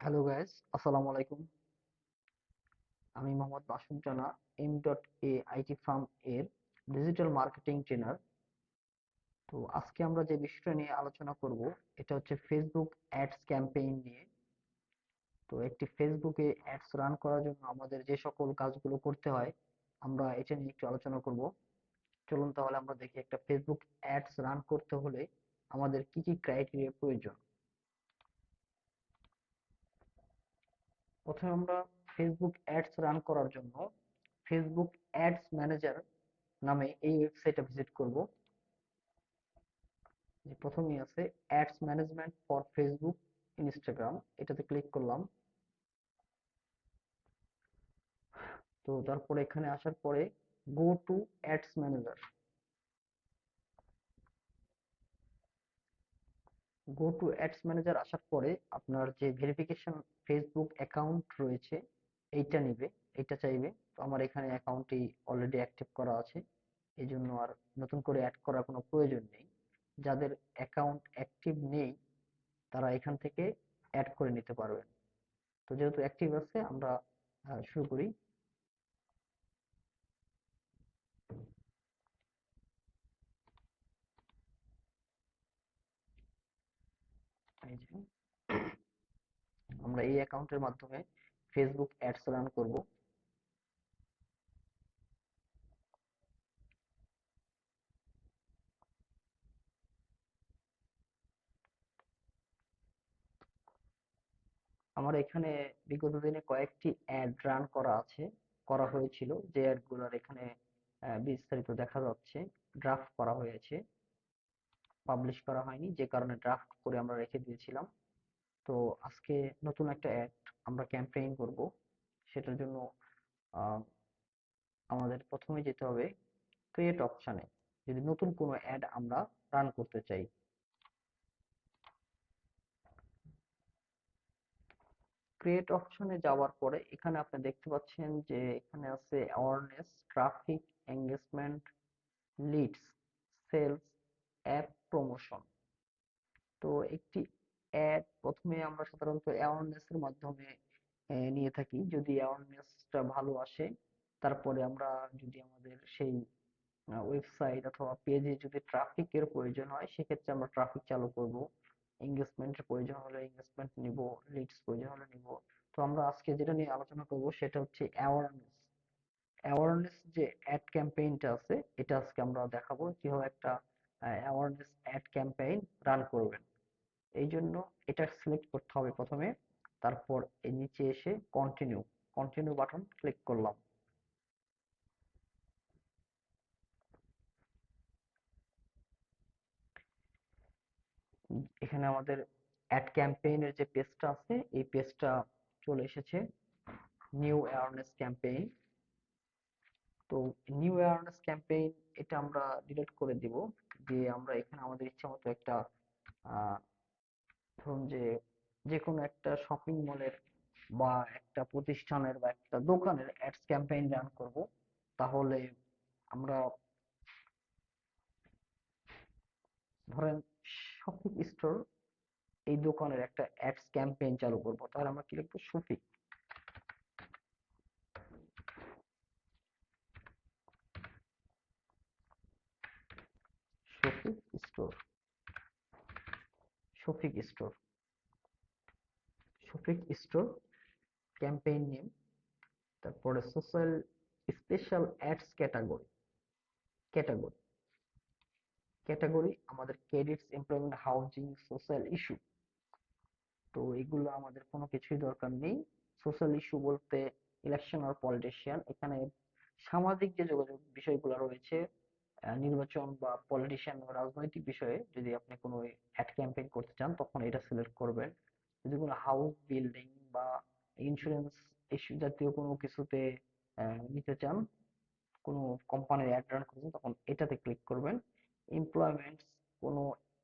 Hello guys, আসসালামু আলাইকুম। আমি মোহাম্মদ মাসুদ জানা, M.A আইটি ফার্ম এর ডিজিটাল মার্কেটিং ট্রেনার। তো আজকে আমরা যে বিষয়টা নিয়ে আলোচনা করব এটা হচ্ছে ফেসবুক অ্যাডস ক্যাম্পেইন নিয়ে। তো একটি ফেসবুকে অ্যাডস রান করার জন্য আমাদের যে সকল কাজগুলো করতে হয় আমরা এটা নিয়ে একটু আলোচনা করব। চলুন তাহলে আমরা দেখি একটা ফেসবুক অ্যাডস রান করতে হলে আমাদের কি কি ক্রাইটেরিয়া প্রয়োজন। প্রথমে আমরা ফেসবুক অ্যাডস রান করার জন্য ফেসবুক অ্যাডস ম্যানেজার নামে এই ওয়েবসাইটে ভিজিট করব। যে প্রথমেই আছে ads management for Facebook Instagram, এটাতে ক্লিক করলাম। তো তারপরে এখানে আসার পরে go to ads manager, go to ads manager আসার পরে আপনার যে ভেরিফিকেশন ফেসবুক অ্যাকাউন্ট রয়েছে এইটা নিবে, এইটা চাইবে। তো আমার এখানে অ্যাকাউন্টটি অলরেডি অ্যাক্টিভ করা আছে, এই জন্য আর নতুন করে অ্যাড করার কোনো প্রয়োজন নেই। যাদের অ্যাকাউন্ট অ্যাক্টিভ নেই তারা এখান থেকে অ্যাড করে নিতে পারবেন। তো যেহেতু অ্যাক্টিভ আছে আমরা শুরু করি। এই যে আমরা এই অ্যাকাউন্টের মাধ্যমে ফেসবুক অ্যাডস রান করব। আমার এখানে বিগত দিনে কয়েকটি অ্যাড রান করা আছে, করা হয়েছিল, যে অ্যাডগুলোর এখানে বিস্তারিত দেখা যাচ্ছে। ড্রাফট করা হয়েছে, পাবলিশ করা হয়নি, যে কারণে ড্রাফট করে আমরা রেখে দিয়েছিলাম। তো আজকে নতুন একটা অ্যাড আমরা ক্যাম্পেইন করব। সেটার জন্য আহ, আমাদের প্রথমে যেতে হবে ক্রিয়েট অপশনে, যদি নতুন কোনো অ্যাড আমরা রান করতে চাই। ক্রিয়েট অপশনে যাওয়ার পরে এখানে আপনি দেখতে পাচ্ছেন যে এখানে আছে awareness, traffic, engagement, leads, sales, app promotion. তো একটি অ্যাড প্রথমে আমরা সাধারণত অ্যাওয়ারনেস এর মাধ্যমে নিয়ে থাকি। যদি অ্যাওয়ারনেসটা ভালো আসে, তারপরে আমরা যদি আমাদের সেই ওয়েবসাইট অথবা পেজে যদি ট্রাফিকের প্রয়োজন হয় সেক্ষেত্রে আমরা ট্রাফিক চালু করব। এঙ্গেজমেন্টের প্রয়োজন হলে এঙ্গেজমেন্ট নিব, লিডস প্রয়োজন হলে নিব। তো আমরা আজকে যেটা নিয়ে আলোচনা করব সেটা হচ্ছে অ্যাওয়ারনেস। অ্যাওয়ারনেস যে অ্যাড ক্যাম্পেইনটা আছে এটা আজকে আমরা দেখাবো কিভাবে একটা অ্যাওয়ারনেস অ্যাড ক্যাম্পেইন রান করবেন। এই জন্য এটা সিলেক্ট করতে হবে প্রথমে, তারপর এই নিচে এসে কন্টিনিউ, কন্টিনিউ বাটন ক্লিক করলাম। এখানে আমাদের অ্যাড ক্যাম্পেইনের যে পেজটা আছে এই পেজটা চলে এসেছে, নিউ অ্যাওয়ারনেস ক্যাম্পেইন। তো নিউ অ্যাওয়ারনেস ক্যাম্পেইন এটা আমরা ডিলিট করে দিব, দিয়ে আমরা এখানে আমাদের ইচ্ছা মতো একটা আহ, ধরুন যে যে কোনো একটা শপিং মলের বা একটা প্রতিষ্ঠানের বা একটা দোকানের অ্যাডস ক্যাম্পেইন রান করব। তাহলে আমরা ধরেন শফিক স্টোর, এই দোকানের একটা অ্যাডস ক্যাম্পেইন চালু করব। তাহলে আমরা কি লিখবো? Shafiq, Shafiq store, Shafiq store, Shafiq store campaign name. তারপরে social special ads category, category, category আমাদের credits, employment, housing, social issue. তো এগুলো আমাদের কোনো কিছুই দরকার নেই। সোশ্যাল ইস্যু বলতে ইলেকশন আর পলিটিশিয়ান, এখানে সামাজিক যে যোগাযোগ বিষয়গুলো রয়েছে, নির্বাচন বা পলিটিশিয়ান বা রাজনৈতিক বিষয়ে যদি আপনি কোনো অ্যাড ক্যাম্পেইন করতে চান তখন এটা সিলেক্ট করবেন। যদি কোনো হাউস বিল্ডিং বা ইন্স্যুরেন্স ইস্যু জাতীয় কোনো কিছুতে নিতে চান, কোনো কোম্পানির অ্যাড রান করছেন তখন এটাতে ক্লিক করবেন। এমপ্লয়মেন্টস, কোনো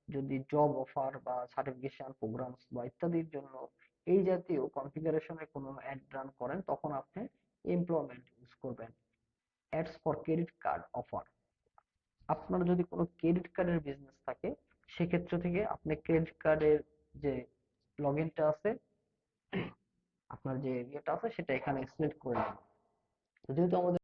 যদি জব অফার বা সার্টিফিকেশন প্রোগ্রামস বা ইত্যাদির জন্য এই জাতীয় কনফিগারেশনের কোনো অ্যাড রান করেন তখন আপনি এমপ্লয়মেন্ট ইউজ করবেন। Ads for credit card offer, আপনার যদি কোনো ক্রেডিট কার্ডের বিজনেস থাকে সেক্ষেত্রে থেকে আপনি ক্রেডিট কার্ডের যে লগ ইনটা আছে আপনার যে ইয়েটা আছে সেটা এখানে সিলেক্ট করে নেবেন। যেহেতু আমাদের